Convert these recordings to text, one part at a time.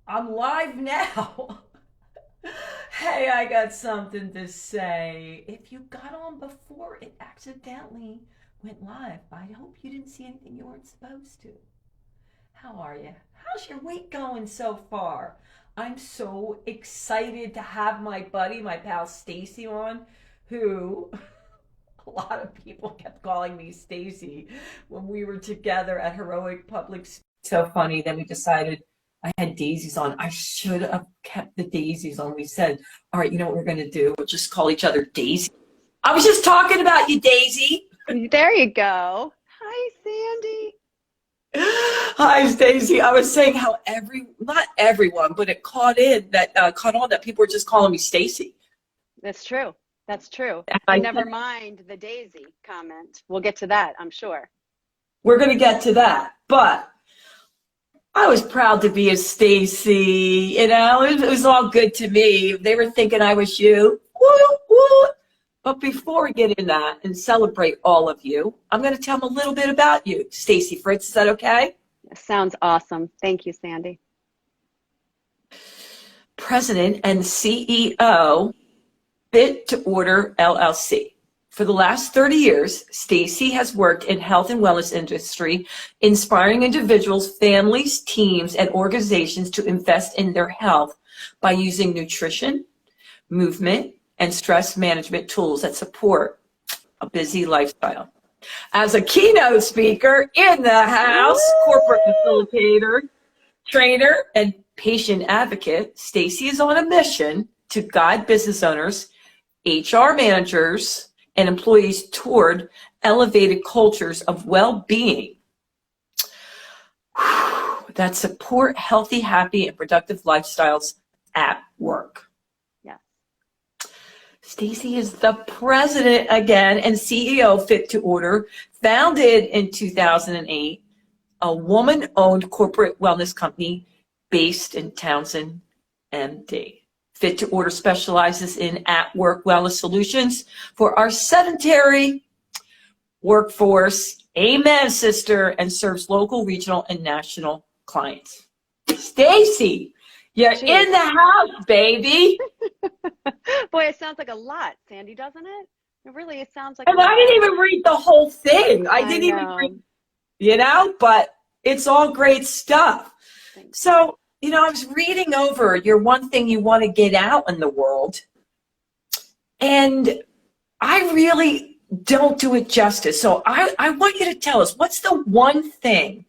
I'm live now. Hey, I got something to say. If you got on before it accidentally went live, I hope you didn't see anything you weren't supposed to. How are you? How's your week going so far? I'm so excited to have my buddy, my pal Stacy on, who a lot of people kept calling me Stacy when we were together at Heroic Public. So funny. Then we decided I had daisies on. I should have kept the daisies on. We said, all right, you know what we're going to do? We'll just call each other Daisy. I was just talking about you, Daisy. There you go. Hi, Sandy. Hi, Stacy. I was saying how not everyone, but it caught on that people were just calling me Stacy. That's true. That's true. And And I never mind the Daisy comment. We'll get to that, I'm sure. we're going to get to that, but I was proud to be a Stacy. It was all good to me. They were thinking I was you. Woo, woo. But before we get in that and celebrate all of you, I'm going to tell them a little bit about you. Stacy Fritz, is that okay? Sounds awesome. Thank you, Sandy. President and CEO, Fit to Order LLC. For the last 30 years, Stacy has worked in health and wellness industry, inspiring individuals, families, teams, and organizations to invest in their health by using nutrition, movement, and stress management tools that support a busy lifestyle. As a keynote speaker in the house, corporate Woo! facilitator, trainer, and patient advocate, Stacy is on a mission to guide business owners, HR managers, and employees toward elevated cultures of well-being that support healthy, happy, and productive lifestyles at work. Yes. Stacy is the president again and CEO of Fit to Order, founded in 2008, a woman-owned corporate wellness company based in Townsend, MD. Fit to Order specializes in at-work wellness solutions for our sedentary workforce. Amen, sister, and serves local, regional, and national clients. Stacy, you're Jeez. in the house, baby. Boy, it sounds like a lot, Sandy, doesn't it? It sounds like a And I lot. didn't even read the whole thing. I I didn't even read, know. but it's all great stuff. Thank you. So, I was reading over your one thing you want to get out in the world, and I really don't do it justice. So I want you to tell us, what's the one thing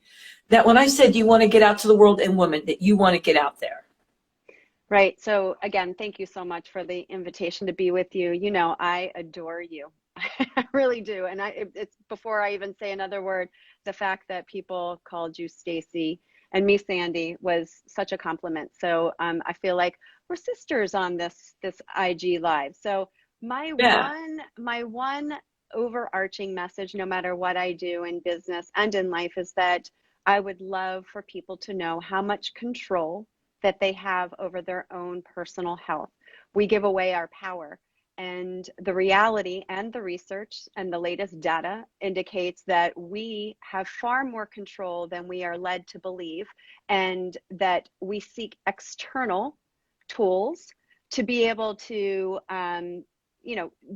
that when I said you want to get out to the world and women, that you want to get out there? Right. So again, thank you so much for the invitation to be with you. You know, I adore you. I really do. And it's before I even say another word, the fact that people called you Stacy and me Sandy was such a compliment. So I feel like we're sisters on this IG live. So Yeah. my one overarching message, no matter what I do in business and in life, is that I would love for people to know how much control that they have over their own personal health. We give away our power. And the reality and the research and the latest data indicates that we have far more control than we are led to believe, and that we seek external tools to be able to,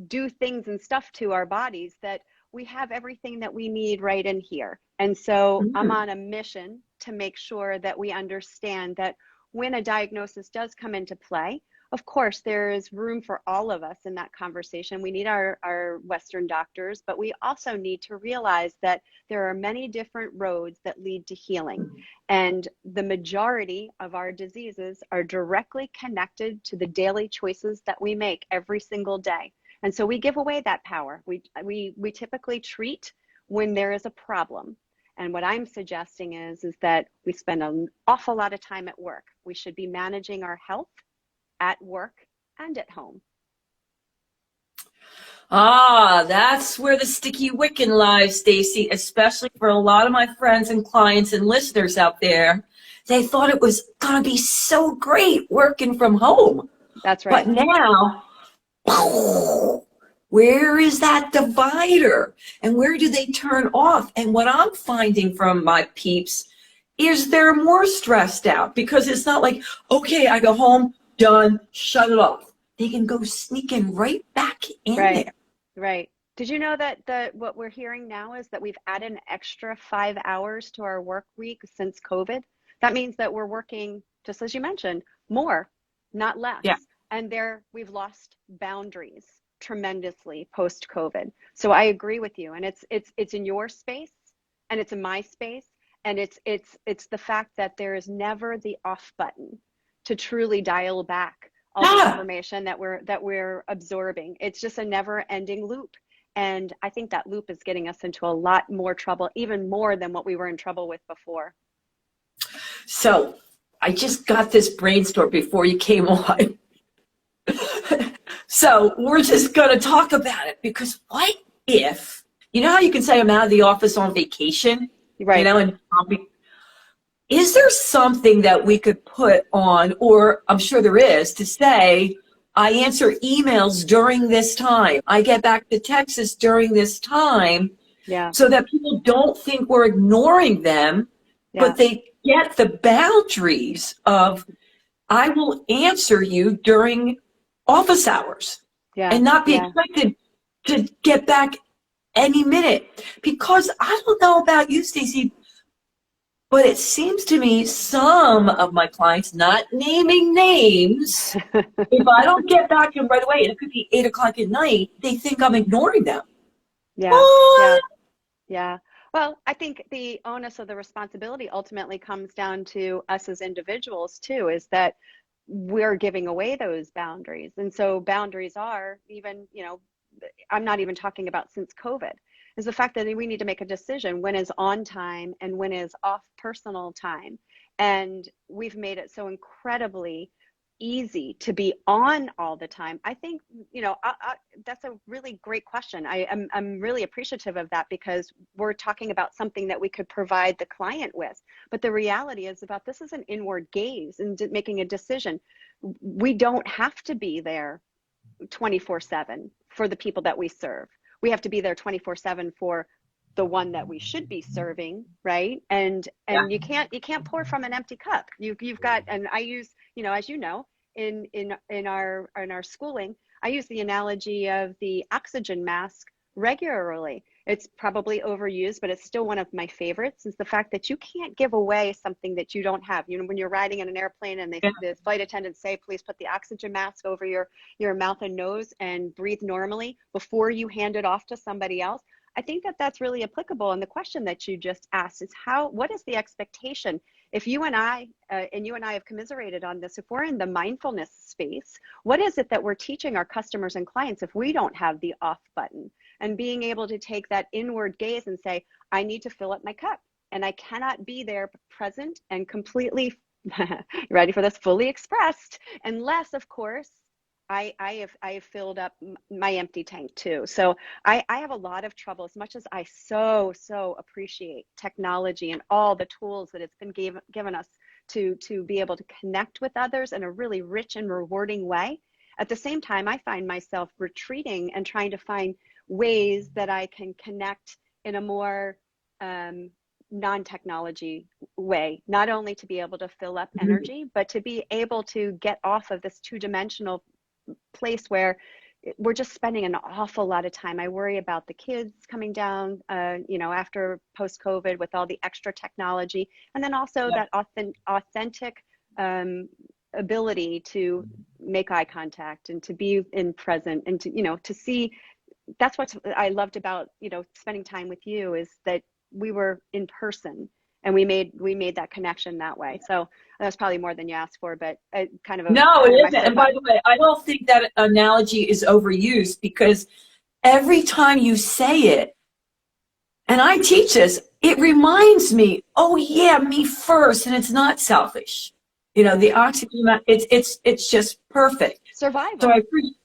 do things and stuff to our bodies, that we have everything that we need right in here. And so I'm Mhm. on a mission to make sure that we understand that when a diagnosis does come into play, of course, there is room for all of us in that conversation. We need our Western doctors, but we also need to realize that there are many different roads that lead to healing. And the majority of our diseases are directly connected to the daily choices that we make every single day. And so we give away that power. We typically treat when there is a problem. And what I'm suggesting is that we spend an awful lot of time at work. We should be managing our health at work and at home. Ah, that's where the sticky wicket lies, Stacy, especially for a lot of my friends and clients and listeners out there. They thought it was going to be so great working from home. That's But right. now, where is that divider? And where do they turn off? And what I'm finding from my peeps is they're more stressed out because it's not like, okay, I go home, done, shut it off. They can go sneaking right back in Right, there. right. Did you know that what we're hearing now is that we've added an extra 5 hours to our work week since COVID? That means that we're working, just as you mentioned, more, not less. Yeah. And there we've lost boundaries tremendously post COVID. So I agree with you. And it's in your space and it's in my space. And it's the fact that there is never the off button to truly dial back all the Yeah. information that we're absorbing. It's just a never ending loop. And I think that loop is getting us into a lot more trouble, even more than what we were in trouble with before. So I just got this brainstorm before you came on. So we're just going to talk about it because what if, you know how you can say I'm out of the office on vacation, Right. and is there something that we could put on, or I'm sure there is, to say, I answer emails during this time. I get back to Texas during this time, Yeah. so that people don't think we're ignoring them, Yeah. but they get the boundaries of, I will answer you during office hours Yeah. and not be Yeah. expected to get back any minute. Because I don't know about you, Stacy, but it seems to me some of my clients, not naming names, if I don't get back to them right away, and it could be 8 o'clock at night, they think I'm ignoring them. Yeah. Yeah. What? Yeah. Well, I think the onus of the responsibility ultimately comes down to us as individuals too, is that we're giving away those boundaries. And so boundaries are even, I'm not even talking about since COVID, is the fact that we need to make a decision when is on time and when is off personal time. And we've made it so incredibly easy to be on all the time. I think, that's a really great question. I'm really appreciative of that because we're talking about something that we could provide the client with. But the reality is about this is an inward gaze and making a decision. We don't have to be there 24/7 for the people that we serve. We have to be there 24/7 for the one that we should be serving, right? And Yeah. you can't pour from an empty cup. You've got, and I use, as in our schooling, I use the analogy of the oxygen mask regularly. It's probably overused, but it's still one of my favorites, is the fact that you can't give away something that you don't have. When you're riding in an airplane and the flight attendants say, please put the oxygen mask over your mouth and nose and breathe normally before you hand it off to somebody else. I think that that's really applicable. And the question that you just asked is what is the expectation? If you and I have commiserated on this, if we're in the mindfulness space, what is it that we're teaching our customers and clients if we don't have the off button? And being able to take that inward gaze and say, I need to fill up my cup and I cannot be there present and completely, ready for this, fully expressed, unless, of course, I have filled up my empty tank too. So I have a lot of trouble, as much as I so appreciate technology and all the tools that it's been given us to be able to connect with others in a really rich and rewarding way. At the same time, I find myself retreating and trying to find ways that I can connect in a more non-technology way, not only to be able to fill up energy, but to be able to get off of this two-dimensional place where we're just spending an awful lot of time. I worry about the kids coming down, after post-COVID with all the extra technology, and then also that authentic ability to make eye contact and to be in present and to see. That's what I loved about, spending time with you, is that we were in person and we made that connection that way. So that's probably more than you asked for, but No, it isn't. And by the way, I don't think that analogy is overused, because every time you say it, and I teach this, it reminds me, oh yeah, me first, and it's not selfish. The oxygen, it's just perfect. Survival. So I appreciate,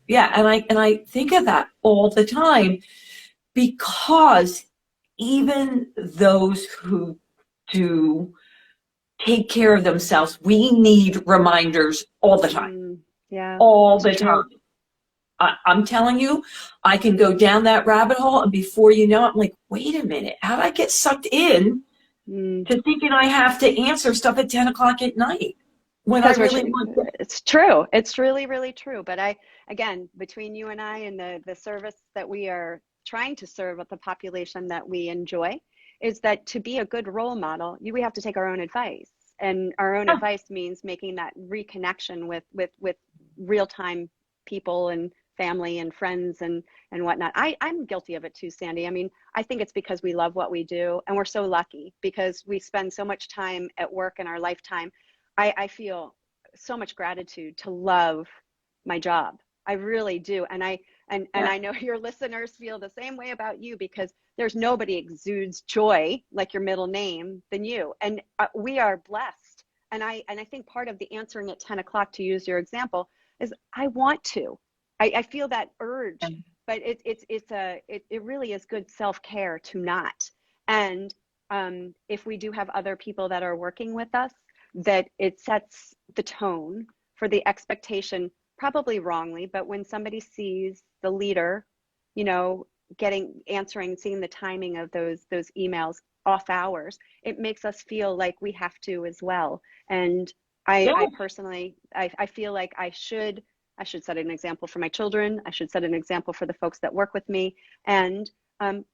yeah, and I think of that all the time, because even those who do take care of themselves, we need reminders all the time. All the time. I'm telling you, I can go down that rabbit hole, and before you know it, I'm like, wait a minute, how did I get sucked in Mm. to thinking I have to answer stuff at 10 o'clock at night when I Because really want to. it's true. It's really, really true. But again, between you and I and the service that we are trying to serve with the population that we enjoy, is that to be a good role model, we have to take our own advice. And our own Yeah. advice means making that reconnection with real time people and family and friends and whatnot. I'm guilty of it too, Sandy. I mean, I think it's because we love what we do, and we're so lucky because we spend so much time at work in our lifetime. I feel so much gratitude to love my job. I really do. And Yeah. I know your listeners feel the same way about you, because there's nobody exudes joy like your middle name than you. And we are blessed. And I think part of the answering at 10 o'clock, to use your example, is I want to. I feel that urge, but it really is good self-care to not. And if we do have other people that are working with us, that it sets the tone for the expectation, probably wrongly, but when somebody sees the leader, you know, answering, seeing the timing of those emails off hours, it makes us feel like we have to as well. And Yeah. I personally, I feel like I should set an example for my children. I should set an example for the folks that work with me. And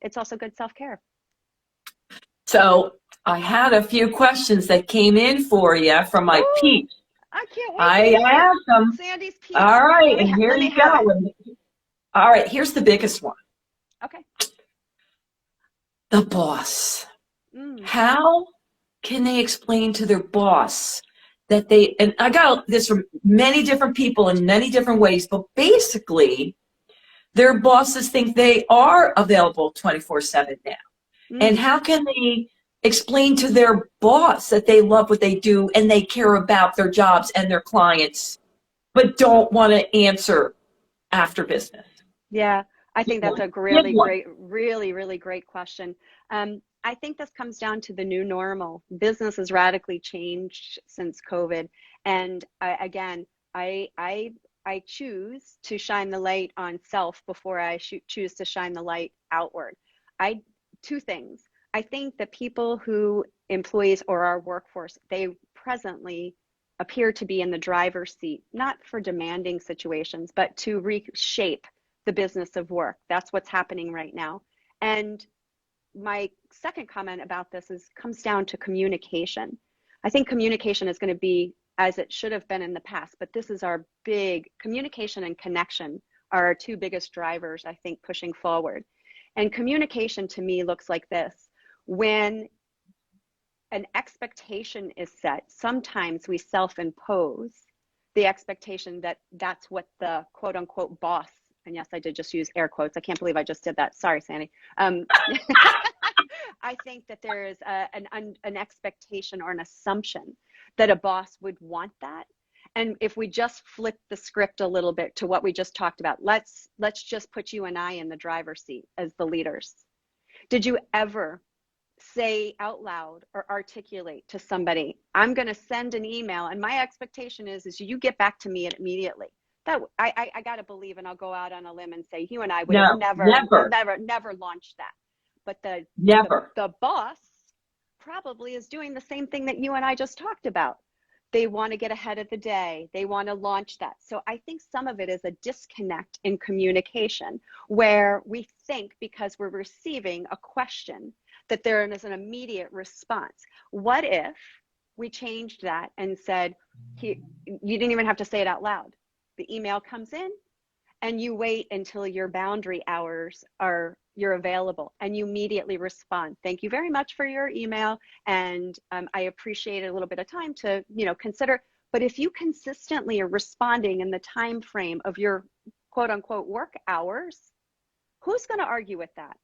it's also good self-care. So I had a few questions that came in for you from my Ooh, peeps. I can't wait to I hear it. asked them. Sandy's peeps. All right, Let me and here let me you have it. go. All right, here's the biggest one. Okay. The boss. Mm. How can they explain to their boss that they, and I got this from many different people in many different ways, but basically their bosses think they are available 24/7 now. And Mm. how can they explain to their boss that they love what they do and they care about their jobs and their clients, but don't want to answer after business? Yeah, I Give think that's one. a Give really one. great, really, really great question. I think this comes down to the new normal. Business has radically changed since COVID, and again, I I I choose to shine the light on self before I choose to shine the light outward. I Two things. I think that people who employees or our workforce, they presently appear to be in the driver's seat, not for demanding situations, but to reshape the business of work. That's what's happening right now. And my second comment about this comes down to communication. I think communication is going to be as it should have been in the past, but this is our big communication and connection are our two biggest drivers, I think, pushing forward. And communication to me looks like this. When an expectation is set, sometimes we self-impose the expectation that that's what the quote unquote boss, and yes, I did just use air quotes. I can't believe I just did that. Sorry, Sandy. I think that there is an expectation or an assumption that a boss would want that. And if we just flip the script a little bit to what we just talked about, let's just put you and I in the driver's seat as the leaders. Did you ever say out loud or articulate to somebody, I'm going to send an email and my expectation is you get back to me immediately? That I got to believe, and I'll go out on a limb and say you and I would have No, never, never launched that. But never. the boss probably is doing the same thing that you and I just talked about. They want to get ahead of the day. They want to launch that. So I think some of it is a disconnect in communication where we think because we're receiving a question that there is an immediate response. What if we changed that and said, you didn't even have to say it out loud. The email comes in and you wait until your boundary hours you're available and you immediately respond. Thank you very much for your email. And I appreciate a little bit of time to, consider. But if you consistently are responding in the time frame of your quote unquote work hours, who's going to argue with that?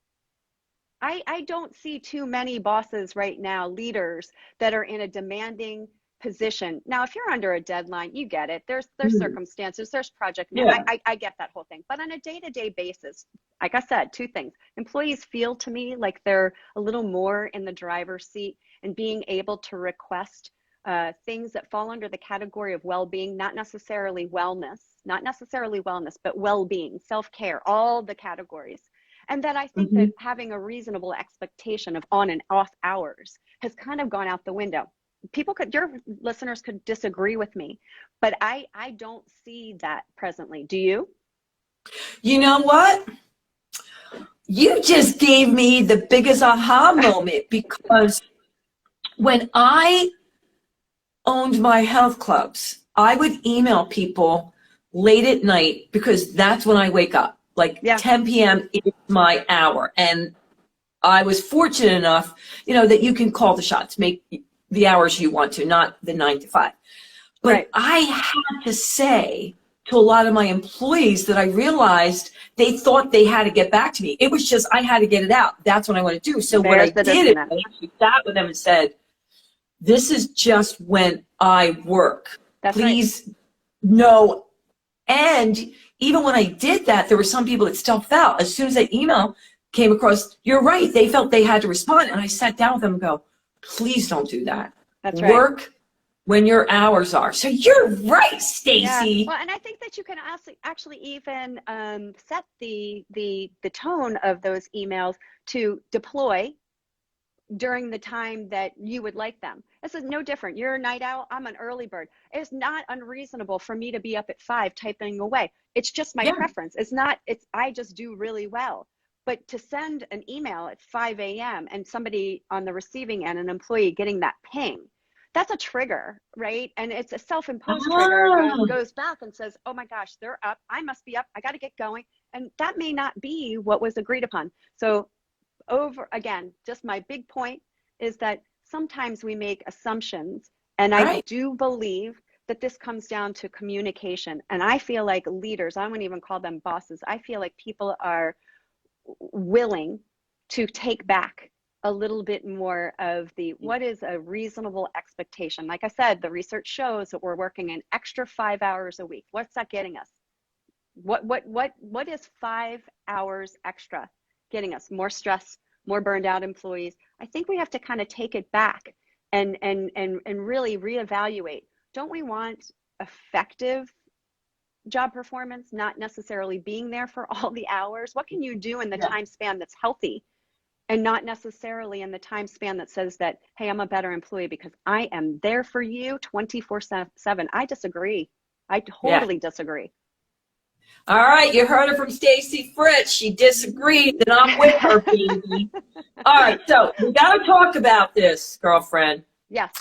I don't see too many bosses right now, leaders that are in a demanding position. Now, if you're under a deadline, you get it. There's circumstances, there's project. Yeah. I get that whole thing. But on a day-to-day basis, like I said, two things. Employees feel to me like they're a little more in the driver's seat and being able to request things that fall under the category of well-being, not necessarily wellness, but well-being, self-care, all the categories. And that I think that having a reasonable expectation of on and off hours has kind of gone out the window. Your listeners could disagree with me, but I don't see that presently. Do you? You know what? You just gave me the biggest aha moment, because when I owned my health clubs, I would email people late at night because that's when I wake up. Like 10 p.m. is my hour. And I was fortunate enough, that you can call the shots, make the hours you want to, not the 9 to 5. But I had to say to a lot of my employees that I realized they thought they had to get back to me. It was just, I had to get it out. That's what I want to do. So what I did is I actually sat with them and said, this is just when I work. Please know. And even when I did that, there were some people that still felt, as soon as that email came across, you're right, they felt they had to respond. And I sat down with them and go, please don't do that. That's right. Work when your hours are. So you're right, Stacy. Yeah. Well, and I think that you can actually even set the tone of those emails to deploy during the time that you would like them. This is no different. You're a night owl, I'm an early bird. It's not unreasonable for me to be up at 5 typing away. It's just my preference. I just do really well. But to send an email at 5 a.m. and somebody on the receiving end, an employee getting that ping, that's a trigger, right? And it's a self-imposed trigger. Goes back and says, oh my gosh, they're up. I must be up. I got to get going. And that may not be what was agreed upon. So again, just my big point is that sometimes we make assumptions. And I do believe that this comes down to communication. And I feel like leaders, I wouldn't even call them bosses. I feel like people are willing to take back a little bit more of what is a reasonable expectation. Like I said, the research shows that we're working an extra 5 hours a week. What's that getting us? What is 5 hours extra getting us? More stress, more burned out employees. I think we have to kind of take it back and really reevaluate. Don't we want effective job performance, not necessarily being there for all the hours? What can you do in the time span that's healthy, and not necessarily in the time span that says that, hey, I'm a better employee because I am there for you 24/7. I disagree. I totally disagree. All right, you heard it from Stacy Fritz. She disagreed, and I'm with her, baby. All right, so we got to talk about this, girlfriend. Yes.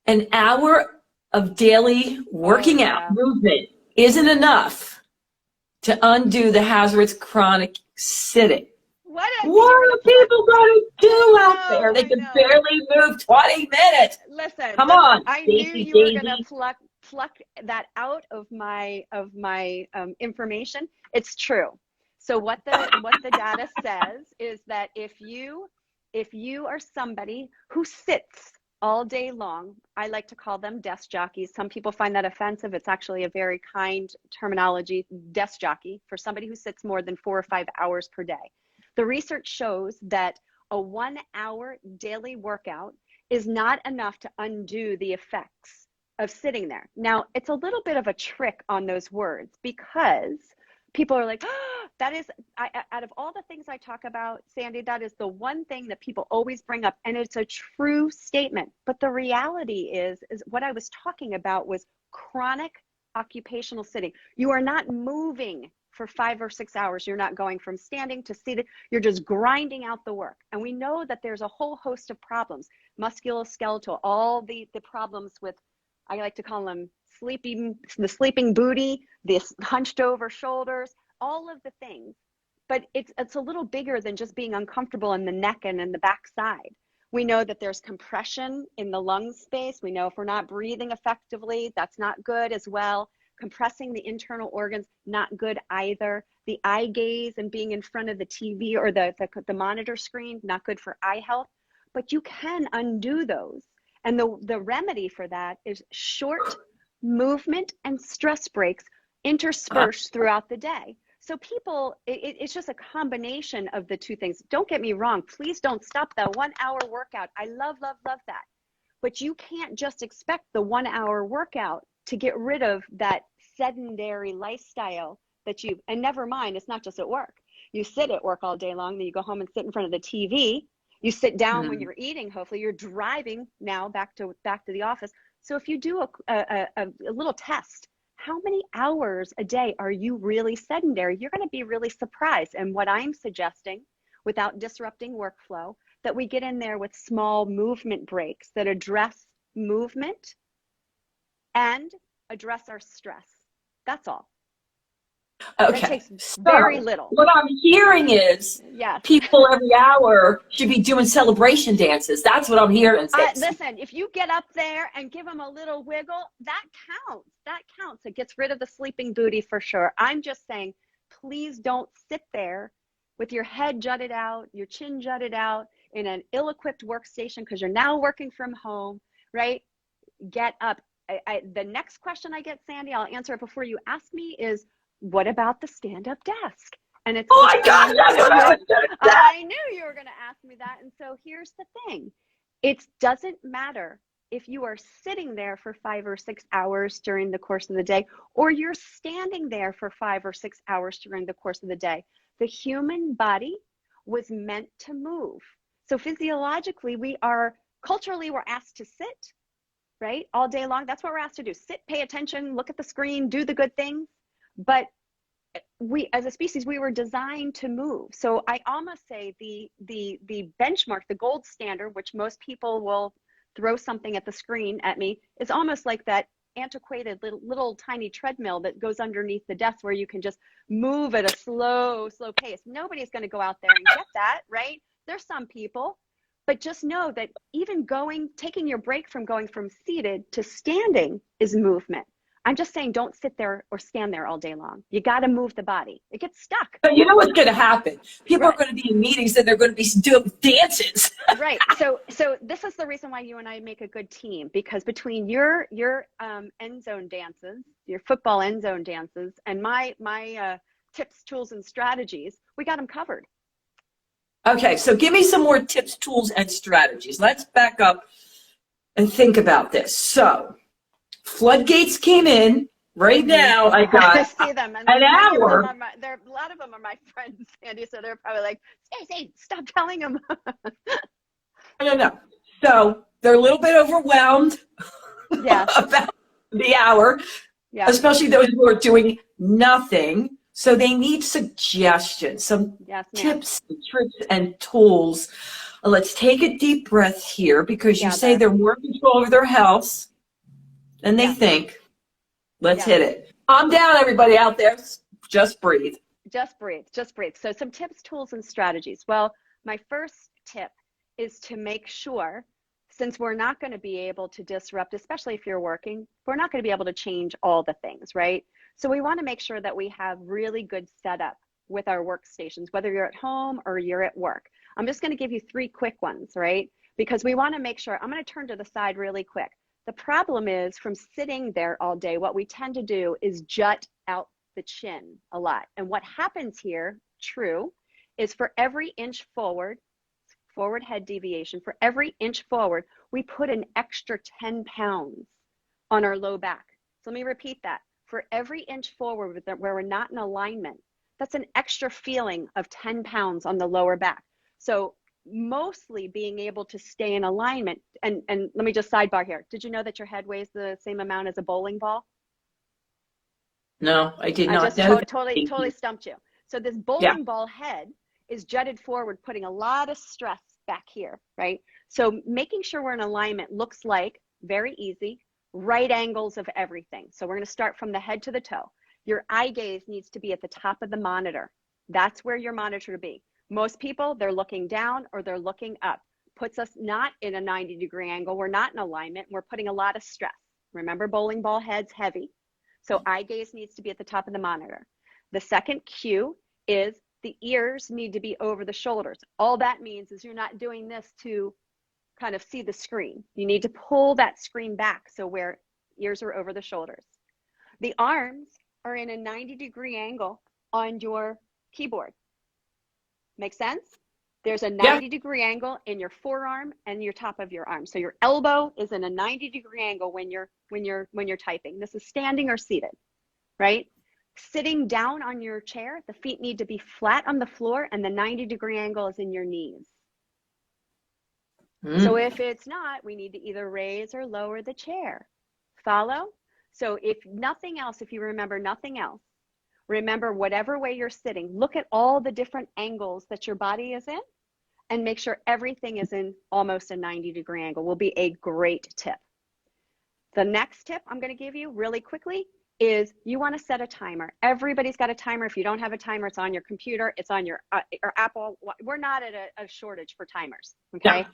An hour of daily working out movement isn't enough to undo the hazardous chronic sitting. What are people going to do out there? They can barely move 20 minutes. Listen, come on. I knew you were going to pluck that out of my information. It's true. So what the data says is that if you are somebody who sits all day long, I like to call them desk jockeys. Some people find that offensive. It's actually a very kind terminology, desk jockey, for somebody who sits more than 4 or 5 hours per day. The research shows that a 1 hour daily workout is not enough to undo the effects of sitting there. Now, it's a little bit of a trick on those words, because people are like, oh, that is, out of all the things I talk about, Sandy, that is the one thing that people always bring up. And it's a true statement. But the reality is what I was talking about was chronic occupational sitting. You are not moving for 5 or 6 hours. You're not going from standing to seated. You're just grinding out the work. And we know that there's a whole host of problems, musculoskeletal, all the problems with, I like to call them the sleeping booty, the hunched over shoulders, all of the things. But it's a little bigger than just being uncomfortable in the neck and in the back side. We know that there's compression in the lung space. We know if we're not breathing effectively, that's not good as well. Compressing the internal organs, not good either. The eye gaze and being in front of the TV or the monitor screen, not good for eye health. But you can undo those. And the remedy for that is short movement and stress breaks interspersed throughout the day. So people, it's just a combination of the two things. Don't get me wrong. Please don't stop that 1 hour workout. I love, love, love that. But you can't just expect the 1 hour workout to get rid of that sedentary lifestyle and never mind, it's not just at work. You sit at work all day long, then you go home and sit in front of the TV, You sit down when Mm. you're eating. Hopefully you're driving now back to the office. So if you do a little test, how many hours a day are you really sedentary? You're going to be really surprised. And what I'm suggesting, without disrupting workflow, that we get in there with small movement breaks that address movement and address our stress. That's all. That Okay. takes very So little. what I'm hearing is Yes. people every hour should be doing celebration dances. That's what I'm hearing, Stacy. Listen, if you get up there and give them a little wiggle, that counts. That counts. It gets rid of the sleeping booty for sure. I'm just saying, please don't sit there with your head jutted out, your chin jutted out in an ill-equipped workstation because you're now working from home, right? Get up. The next question I get, Sandy, I'll answer it before you ask me, is what about the stand-up desk? And it's Oh the my gosh, same. that's what I was going to say. I knew you were going to ask me that. And so here's the thing. It doesn't matter if you are sitting there for 5 or 6 hours during the course of the day, or you're standing there for 5 or 6 hours during the course of the day. The human body was meant to move. So physiologically, culturally, we're asked to sit, right? All day long. That's what we're asked to do. Sit, pay attention, look at the screen, do the good things. But we, as a species, we were designed to move. So I almost say the benchmark, the gold standard, which most people will throw something at the screen at me, is almost like that antiquated little tiny treadmill that goes underneath the desk where you can just move at a slow pace. Nobody's going to go out there and get that, right? There's some people, but just know that even taking your break from going from seated to standing is movement. I'm just saying, don't sit there or stand there all day long. You got to move the body. It gets stuck. But you know what's going to happen? People are Right. going to be in meetings and they're going to be doing dances. Right. So this is the reason why you and I make a good team, because between your end zone dances, your football end zone dances, and my tips, tools, and strategies, we got them covered. Okay, so give me some more tips, tools, and strategies. Let's back up and think about this. So, floodgates came in. Right now, I got I see them, and an hour. A lot of them are my friends, Sandy. So they're probably like, "Stacey, stop telling them." No. So they're a little bit overwhelmed Yes. about the hour, Yeah. especially those who are doing nothing. So they need suggestions, some Yes, ma'am. tips, tricks, and tools. Let's take a deep breath here, because you say they're more in control of their health than they think. Let's hit it. Calm down, everybody out there. Just breathe. Just breathe. Just breathe. So some tips, tools, and strategies. Well, my first tip is to make sure, since we're not going to be able to disrupt, especially if you're working, we're not going to be able to change all the things, right? So we want to make sure that we have really good setup with our workstations, whether you're at home or you're at work. I'm just going to give you 3 quick ones, right? Because we want to make sure. I'm going to turn to the side really quick. The problem is, from sitting there all day, what we tend to do is jut out the chin a lot. And what happens here, true, is for every inch forward head deviation, for every inch forward, we put an extra 10 pounds on our low back. So let me repeat that. For every inch forward where we're not in alignment, that's an extra feeling of 10 pounds on the lower back. So mostly being able to stay in alignment. And let me just sidebar here. Did you know that your head weighs the same amount as a bowling ball? No, I did I not just know. totally stumped you. So this bowling ball head is jutted forward, putting a lot of stress back here, right? So making sure we're in alignment looks like, very easy, right angles of everything. So we're going to start from the head to the toe. Your eye gaze needs to be at the top of the monitor. That's where your monitor to be. Most people, they're looking down or they're looking up. Puts us not in a 90-degree angle. We're not in alignment. We're putting a lot of stress. Remember, bowling ball head's heavy. So eye gaze needs to be at the top of the monitor. The second cue is the ears need to be over the shoulders. All that means is you're not doing this to kind of see the screen. You need to pull that screen back so where ears are over the shoulders. The arms are in a 90-degree angle on your keyboard. Make sense? There's a 90-degree angle in your forearm and your top of your arm. So your elbow is in a 90-degree angle when you're typing. This is standing or seated, right? Sitting down on your chair, the feet need to be flat on the floor and the 90-degree angle is in your knees. So Mm. if it's not, we need to either raise or lower the chair. Follow? So if nothing else, if you remember nothing else, remember whatever way you're sitting, look at all the different angles that your body is in and make sure everything is in almost a 90-degree angle will be a great tip. The next tip I'm going to give you really quickly is you want to set a timer. Everybody's got a timer. If you don't have a timer, it's on your computer, it's on your or Apple. We're not at a shortage for timers, Yeah. okay?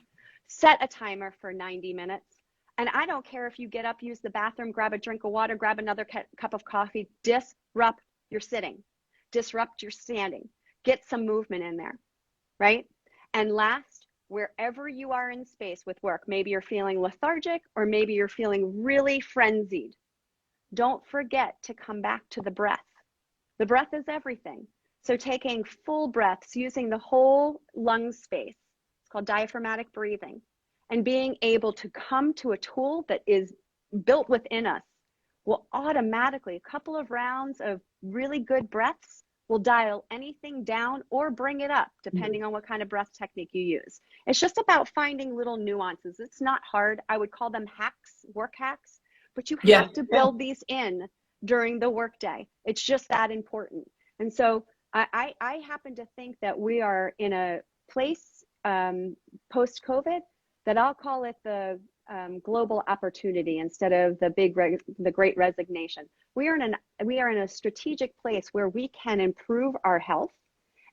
Set a timer for 90 minutes. And I don't care if you get up, use the bathroom, grab a drink of water, grab another cup of coffee, disrupt your sitting, disrupt your standing, get some movement in there, right? And last, wherever you are in space with work, maybe you're feeling lethargic or maybe you're feeling really frenzied. Don't forget to come back to the breath. The breath is everything. So taking full breaths, using the whole lung space, it's called diaphragmatic breathing, and being able to come to a tool that is built within us will automatically, a couple of rounds of really good breaths will dial anything down or bring it up, depending on what kind of breath technique you use. It's just about finding little nuances. It's not hard. I would call them hacks, work hacks, but you Yeah. have to build these in during the workday. It's just that important. And so I happen to think that we are in a place post-COVID that I'll call it the global opportunity instead of the great resignation. We are in a strategic place where we can improve our health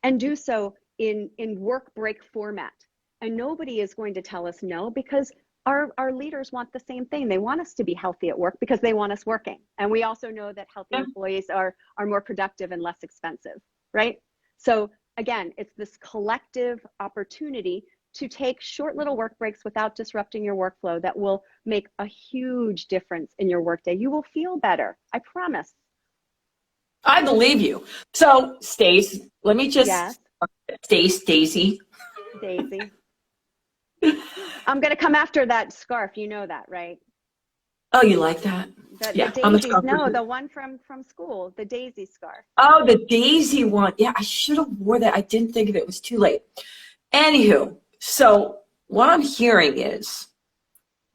and do so in work break format. And nobody is going to tell us no, because our leaders want the same thing. They want us to be healthy at work because they want us working. And we also know that healthy employees are more productive and less expensive, right? So again, it's this collective opportunity to take short little work breaks without disrupting your workflow that will make a huge difference in your workday. You will feel better, I promise. I believe you. So, Stace, let me Yes, just, Daisy. Daisy. I'm going to come after that scarf. You know that, right? Oh, you like that? The Yeah, I'm a daisies. scarf No, person. the one from school, the daisy scarf. Oh, the Daisy one. Yeah, I should have wore that. I didn't think of it. It was too late. Anywho, so what I'm hearing is,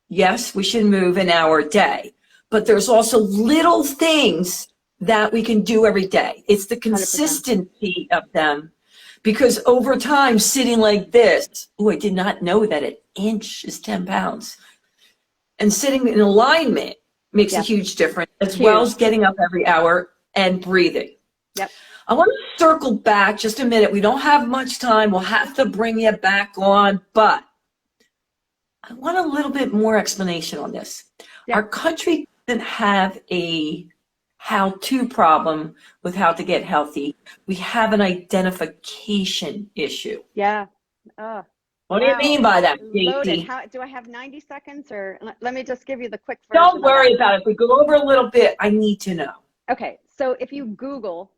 yes, we should move an hour a day, but there's also little things that we can do every day. It's the 100%. consistency of them, because over time, sitting like this, oh, I did not know that an inch is 10 pounds. And sitting in alignment makes a Yep. huge difference, as well as Huge. getting up every hour and breathing. Yep. I want to circle back just a minute. We don't have much time. We'll have to bring you back on, but I want a little bit more explanation on this. Yep. Our country doesn't have a how-to problem with how to get healthy. We have an identification issue. Yeah. Oh, What do you wow. mean by that, Loaded. Stacy? How do I have 90 seconds or let me just give you the quick Don't version of that. worry about it. If we go over a little bit, I need to know. Okay. So if you Google,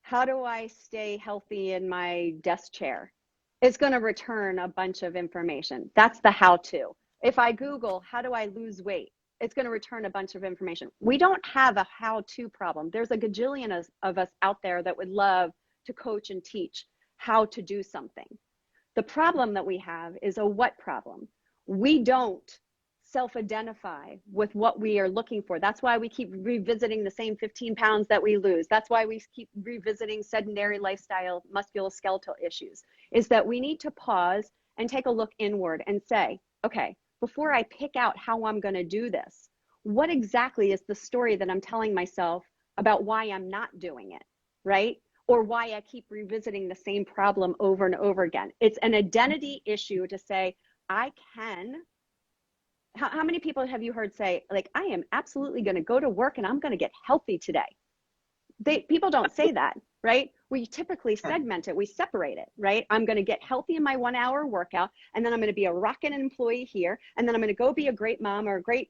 how do I stay healthy in my desk chair? It's going to return a bunch of information. That's the how to. If I Google, how do I lose weight? It's going to return a bunch of information. We don't have a how to problem. There's a gajillion of us out there that would love to coach and teach how to do something. The problem that we have is a what problem. We don't self-identify with what we are looking for. That's why we keep revisiting the same 15 pounds that we lose. That's why we keep revisiting sedentary lifestyle, musculoskeletal issues, is that we need to pause and take a look inward and say, okay, before I pick out how I'm going to do this, what exactly is the story that I'm telling myself about why I'm not doing it, right? Or why I keep revisiting the same problem over and over again. It's an identity issue to say, I can. How many people have you heard say, like, I am absolutely going to go to work and I'm going to get healthy today? People don't say that, right? We typically segment it, we separate it, right? I'm going to get healthy in my 1 hour workout, and then I'm going to be a rockin' employee here, and then I'm going to go be a great mom or a great,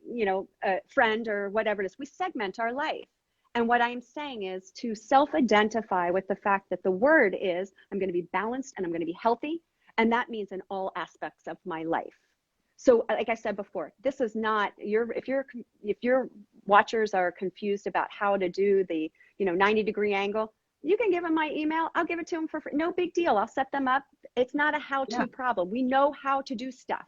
friend or whatever it is. We segment our life. And what I'm saying is to self-identify with the fact that the word is, I'm going to be balanced and I'm going to be healthy. And that means in all aspects of my life. So like I said before, this is not if your watchers are confused about how to do the 90-degree angle, you can give them my email. I'll give it to them for free. No big deal. I'll set them up. It's not a how-to problem. We know how to do stuff.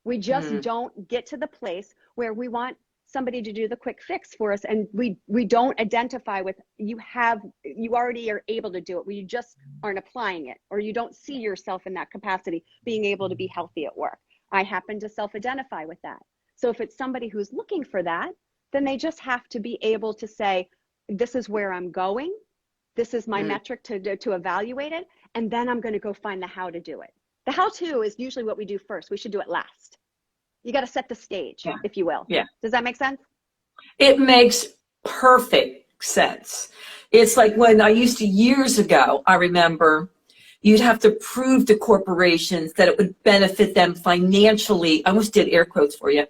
We just don't get to the place where we want somebody to do the quick fix for us, and we don't identify with you already are able to do it, we just aren't applying it, or you don't see yourself in that capacity being able to be healthy at work. I happen to self-identify with that. So if it's somebody who's looking for that, then they just have to be able to say, this is where I'm going, this is my metric to evaluate it, and then I'm going to go find the how to do it. The how to is usually what we do first. We should do it last. You got to set the stage, if you will. Yeah. Does that make sense? It makes perfect sense. It's like when I used to, years ago, I remember you'd have to prove to corporations that it would benefit them financially. I almost did air quotes for you.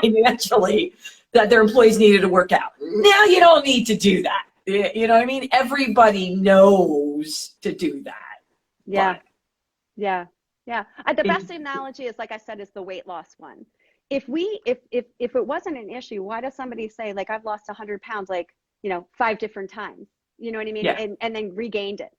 Financially, that their employees needed to work out. Now you don't need to do that. You know what I mean? Everybody knows to do that. Yeah. But Yeah. Yeah. The best analogy is, like I said, is the weight loss one. If it wasn't an issue, why does somebody say, like, I've lost 100 pounds, like, 5 different times, you know what I mean? Yeah. And then regained it.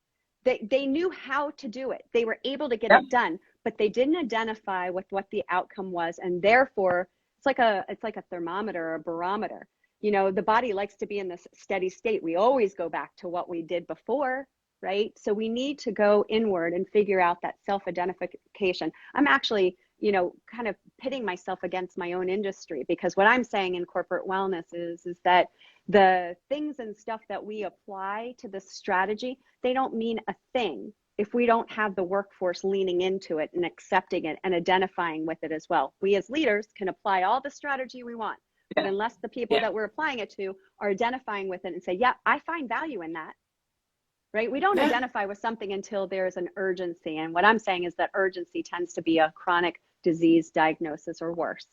They knew how to do it. They were able to get it done, but they didn't identify with what the outcome was. And therefore it's like a thermometer or a barometer. The body likes to be in this steady state. We always go back to what we did before. Right? So we need to go inward and figure out that self-identification. I'm actually, kind of pitting myself against my own industry, because what I'm saying in corporate wellness is that the things and stuff that we apply to this strategy, they don't mean a thing if we don't have the workforce leaning into it and accepting it and identifying with it as well. We as leaders can apply all the strategy we want, but unless the people that we're applying it to are identifying with it and say, yeah, I find value in that. Right? We don't identify with something until there's an urgency. And what I'm saying is that urgency tends to be a chronic disease diagnosis or worse.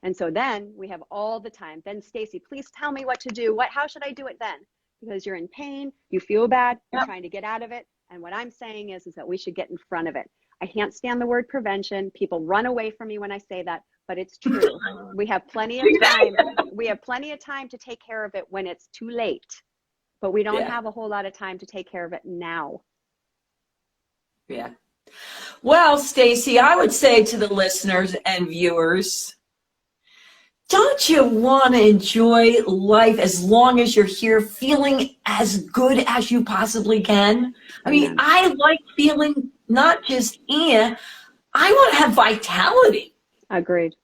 And so then we have all the time. Then, Stacy, please tell me what to do. How should I do it then? Because you're in pain, you feel bad, you're trying to get out of it. And what I'm saying is that we should get in front of it. I can't stand the word prevention. People run away from me when I say that, but it's true. We have plenty of time. We have plenty of time to take care of it when it's too late. But we don't have a whole lot of time to take care of it now. Yeah. Well, Stacy, I would say to the listeners and viewers, don't you want to enjoy life as long as you're here, feeling as good as you possibly can? I mean, I like feeling not just I want to have vitality. Agreed.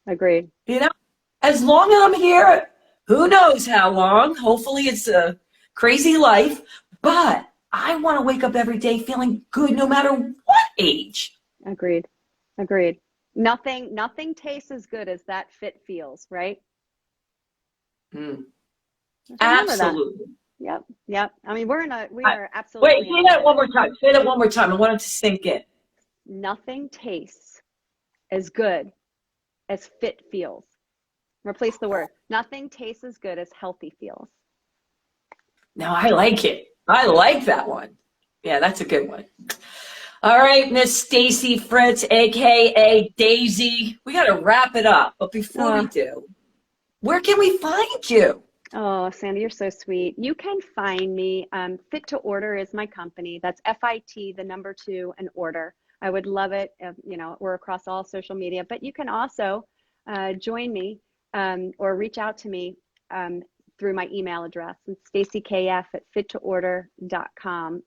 As long as I'm here, who knows how long? Hopefully it's a crazy life, but I want to wake up every day feeling good no matter what age. Agreed. Nothing tastes as good as that fit feels, right? Absolutely. Yep. I mean, we are absolutely. Wait, say that one more time. Say that one more time. I want it to sink in. Nothing tastes as good as fit feels. Replace the word. Nothing tastes as good as healthy feels. No, I like it. I like that one. Yeah, that's a good one. All right, Miss Stacy Fritz, aka Daisy. We got to wrap it up. But before we do, where can we find you? Oh, Sandy, you're so sweet. You can find me. Fit to Order is my company. That's FIT, the number 2, and order. I would love it. We're across all social media, but you can also join me or reach out to me through my email address. It's stacykf@fittoorder.com.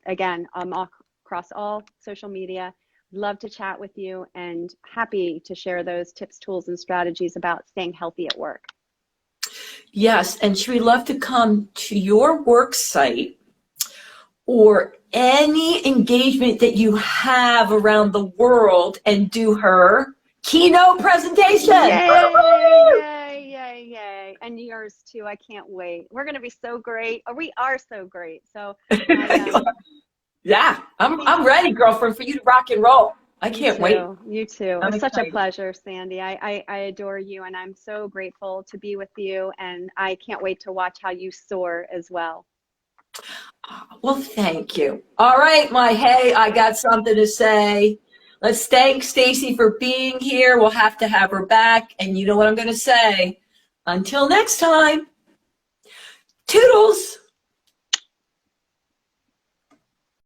Again, I'm across all social media. Love to chat with you and happy to share those tips, tools, and strategies about staying healthy at work. Yes, and she would love to come to your work site or any engagement that you have around the world and do her keynote presentation. Yay. And yours too. I can't wait. We're going to be so great. We are so great. So yeah, I'm ready, girlfriend, for you to rock and roll. I can't wait. You too. It's such a pleasure, Sandy. I adore you, and I'm so grateful to be with you, and I can't wait to watch how you soar as well. Well, thank you. All right, I got something to say. Let's thank Stacy for being here. We'll have to have her back, and you know what I'm going to say. Until next time, toodles.